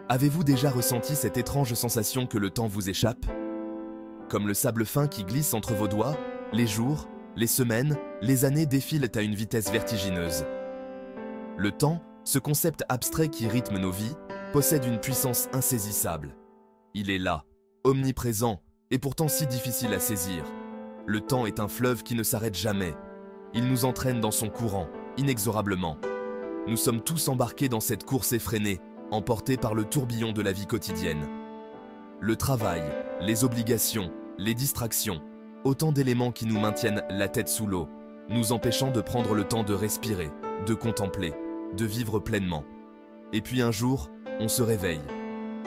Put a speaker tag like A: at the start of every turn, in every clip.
A: Avez-vous déjà ressenti cette étrange sensation que le temps vous échappe? Comme le sable fin qui glisse entre vos doigts, les jours, les semaines, les années défilent à une vitesse vertigineuse. Le temps, ce concept abstrait qui rythme nos vies, possède une puissance insaisissable. Il est là, omniprésent, et pourtant si difficile à saisir. Le temps est un fleuve qui ne s'arrête jamais. Il nous entraîne dans son courant, inexorablement. Nous sommes tous embarqués dans cette course effrénée, emportés par le tourbillon de la vie quotidienne. Le travail, les obligations, les distractions, autant d'éléments qui nous maintiennent la tête sous l'eau, nous empêchant de prendre le temps de respirer, de contempler, de vivre pleinement. Et puis un jour, on se réveille.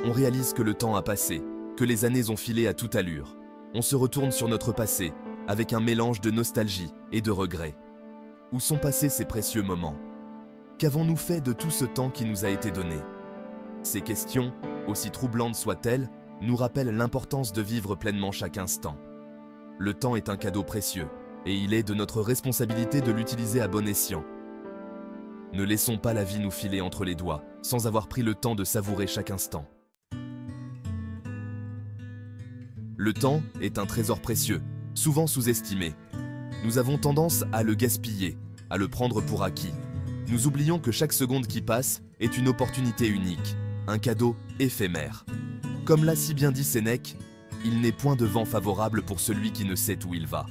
A: On réalise que le temps a passé, que les années ont filé à toute allure. On se retourne sur notre passé, avec un mélange de nostalgie et de regret. Où sont passés ces précieux moments? Qu'avons-nous fait de tout ce temps qui nous a été donné? Ces questions, aussi troublantes soient-elles, nous rappellent l'importance de vivre pleinement chaque instant. Le temps est un cadeau précieux, et il est de notre responsabilité de l'utiliser à bon escient. Ne laissons pas la vie nous filer entre les doigts, sans avoir pris le temps de savourer chaque instant. Le temps est un trésor précieux, souvent sous-estimé. Nous avons tendance à le gaspiller, à le prendre pour acquis. Nous oublions que chaque seconde qui passe est une opportunité unique, un cadeau éphémère. Comme l'a si bien dit Sénèque, il n'est point de vent favorable pour celui qui ne sait où il va.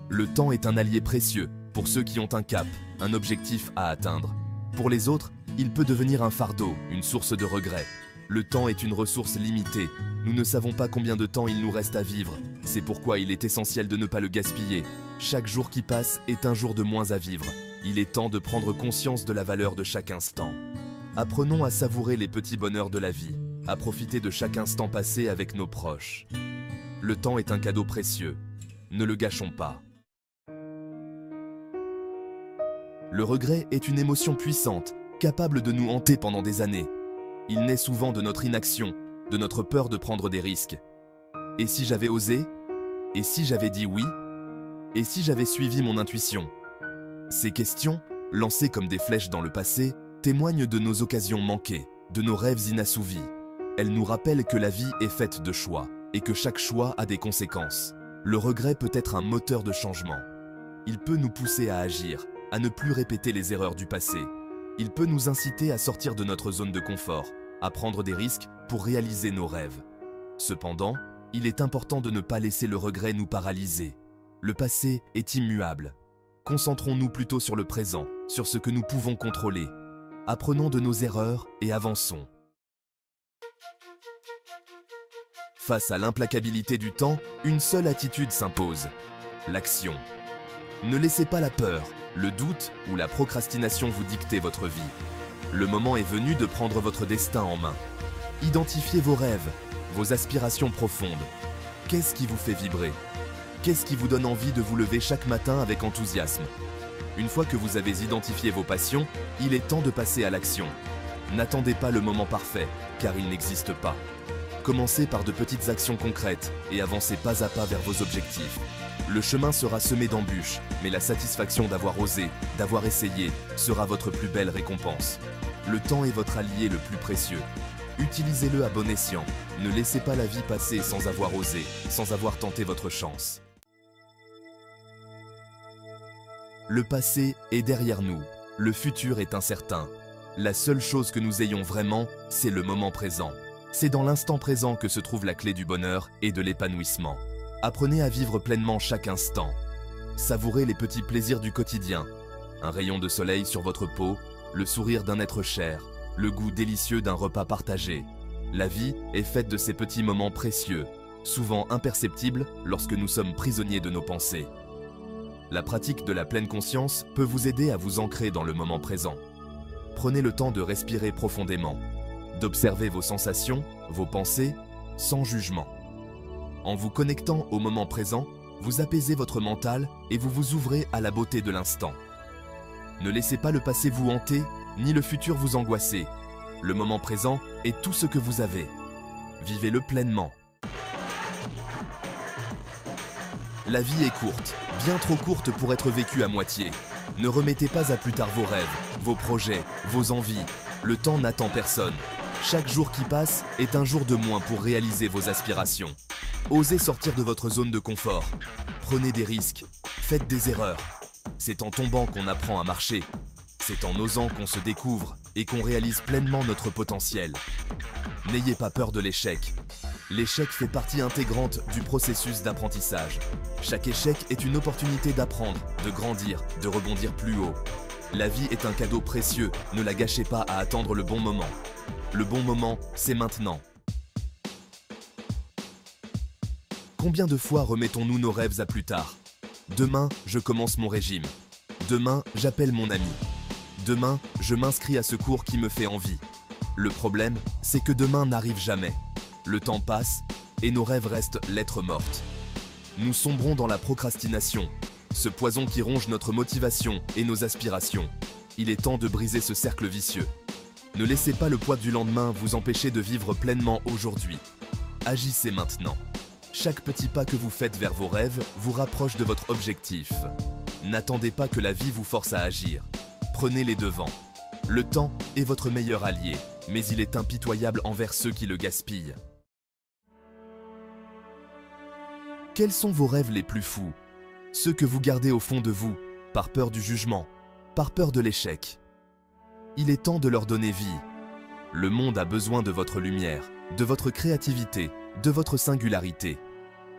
A: Le temps est un allié précieux pour ceux qui ont un cap, un objectif à atteindre. Pour les autres, il peut devenir un fardeau, une source de regret. Le temps est une ressource limitée. Nous ne savons pas combien de temps il nous reste à vivre. C'est pourquoi il est essentiel de ne pas le gaspiller. Chaque jour qui passe est un jour de moins à vivre. Il est temps de prendre conscience de la valeur de chaque instant. Apprenons à savourer les petits bonheurs de la vie, à profiter de chaque instant passé avec nos proches. Le temps est un cadeau précieux. Ne le gâchons pas. Le regret est une émotion puissante, capable de nous hanter pendant des années. Il naît souvent de notre inaction, de notre peur de prendre des risques. Et si j'avais osé? Et si j'avais dit oui? Et si j'avais suivi mon intuition? Ces questions, lancées comme des flèches dans le passé, témoignent de nos occasions manquées, de nos rêves inassouvis. Elles nous rappellent que la vie est faite de choix, et que chaque choix a des conséquences. Le regret peut être un moteur de changement. Il peut nous pousser à agir, à ne plus répéter les erreurs du passé. Il peut nous inciter à sortir de notre zone de confort, à prendre des risques pour réaliser nos rêves. Cependant, il est important de ne pas laisser le regret nous paralyser. Le passé est immuable. Concentrons-nous plutôt sur le présent, sur ce que nous pouvons contrôler. Apprenons de nos erreurs et avançons. Face à l'implacabilité du temps, une seule attitude s'impose: l'action. Ne laissez pas la peur, le doute ou la procrastination vous dicter votre vie. Le moment est venu de prendre votre destin en main. Identifiez vos rêves, vos aspirations profondes. Qu'est-ce qui vous fait vibrer? Qu'est-ce qui vous donne envie de vous lever chaque matin avec enthousiasme? Une fois que vous avez identifié vos passions, il est temps de passer à l'action. N'attendez pas le moment parfait, car il n'existe pas. Commencez par de petites actions concrètes et avancez pas à pas vers vos objectifs. Le chemin sera semé d'embûches, mais la satisfaction d'avoir osé, d'avoir essayé, sera votre plus belle récompense. Le temps est votre allié le plus précieux. Utilisez-le à bon escient. Ne laissez pas la vie passer sans avoir osé, sans avoir tenté votre chance. Le passé est derrière nous. Le futur est incertain. La seule chose que nous ayons vraiment, c'est le moment présent. C'est dans l'instant présent que se trouve la clé du bonheur et de l'épanouissement. Apprenez à vivre pleinement chaque instant. Savourez les petits plaisirs du quotidien. Un rayon de soleil sur votre peau, le sourire d'un être cher, le goût délicieux d'un repas partagé. La vie est faite de ces petits moments précieux, souvent imperceptibles lorsque nous sommes prisonniers de nos pensées. La pratique de la pleine conscience peut vous aider à vous ancrer dans le moment présent. Prenez le temps de respirer profondément, d'observer vos sensations, vos pensées, sans jugement. En vous connectant au moment présent, vous apaisez votre mental et vous vous ouvrez à la beauté de l'instant. Ne laissez pas le passé vous hanter, ni le futur vous angoisser. Le moment présent est tout ce que vous avez. Vivez-le pleinement. La vie est courte, bien trop courte pour être vécue à moitié. Ne remettez pas à plus tard vos rêves, vos projets, vos envies. Le temps n'attend personne. Chaque jour qui passe est un jour de moins pour réaliser vos aspirations. Osez sortir de votre zone de confort. Prenez des risques. Faites des erreurs. C'est en tombant qu'on apprend à marcher. C'est en osant qu'on se découvre et qu'on réalise pleinement notre potentiel. N'ayez pas peur de l'échec. L'échec fait partie intégrante du processus d'apprentissage. Chaque échec est une opportunité d'apprendre, de grandir, de rebondir plus haut. La vie est un cadeau précieux, ne la gâchez pas à attendre le bon moment. Le bon moment, c'est maintenant. Combien de fois remettons-nous nos rêves à plus tard? Demain, je commence mon régime. Demain, j'appelle mon ami. Demain, je m'inscris à ce cours qui me fait envie. Le problème, c'est que demain n'arrive jamais. Le temps passe et nos rêves restent lettres mortes. Nous sombrons dans la procrastination, ce poison qui ronge notre motivation et nos aspirations. Il est temps de briser ce cercle vicieux. Ne laissez pas le poids du lendemain vous empêcher de vivre pleinement aujourd'hui. Agissez maintenant. Chaque petit pas que vous faites vers vos rêves vous rapproche de votre objectif. N'attendez pas que la vie vous force à agir. Prenez les devants. Le temps est votre meilleur allié, mais il est impitoyable envers ceux qui le gaspillent. Quels sont vos rêves les plus fous? Ceux que vous gardez au fond de vous, par peur du jugement, par peur de l'échec. Il est temps de leur donner vie. Le monde a besoin de votre lumière, de votre créativité, de votre singularité.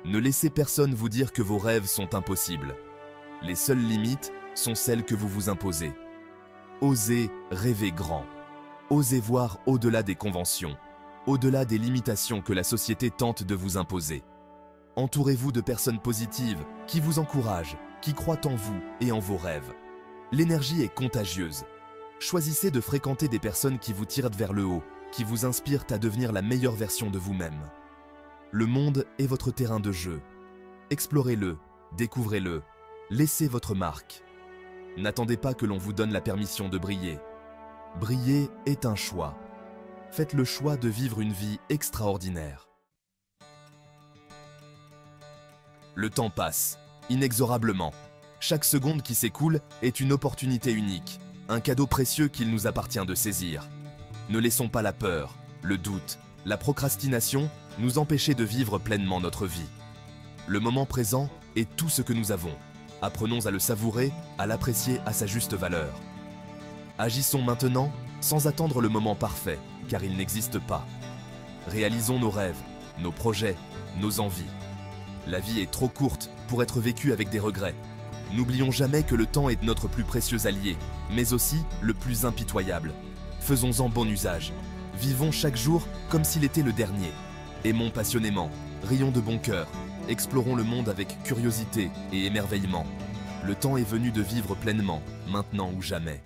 A: Ne laissez personne vous dire que vos rêves sont impossibles. Les seules limites sont celles que vous vous imposez. Osez rêver grand. Osez voir au-delà des conventions, au-delà des limitations que la société tente de vous imposer. Entourez-vous de personnes positives qui vous encouragent, qui croient en vous et en vos rêves. L'énergie est contagieuse. Choisissez de fréquenter des personnes qui vous tirent vers le haut, qui vous inspirent à devenir la meilleure version de vous-même. Le monde est votre terrain de jeu. Explorez-le, découvrez-le, laissez votre marque. N'attendez pas que l'on vous donne la permission de briller. Briller est un choix. Faites le choix de vivre une vie extraordinaire. Le temps passe, inexorablement. Chaque seconde qui s'écoule est une opportunité unique, un cadeau précieux qu'il nous appartient de saisir. Ne laissons pas la peur, le doute, la procrastination nous empêcher de vivre pleinement notre vie. Le moment présent est tout ce que nous avons. Apprenons à le savourer, à l'apprécier à sa juste valeur. Agissons maintenant sans attendre le moment parfait, car il n'existe pas. Réalisons nos rêves, nos projets, nos envies. La vie est trop courte pour être vécue avec des regrets. N'oublions jamais que le temps est notre plus précieux allié, mais aussi le plus impitoyable. Faisons-en bon usage. Vivons chaque jour comme s'il était le dernier. Aimons passionnément, rions de bon cœur, explorons le monde avec curiosité et émerveillement. Le temps est venu de vivre pleinement, maintenant ou jamais.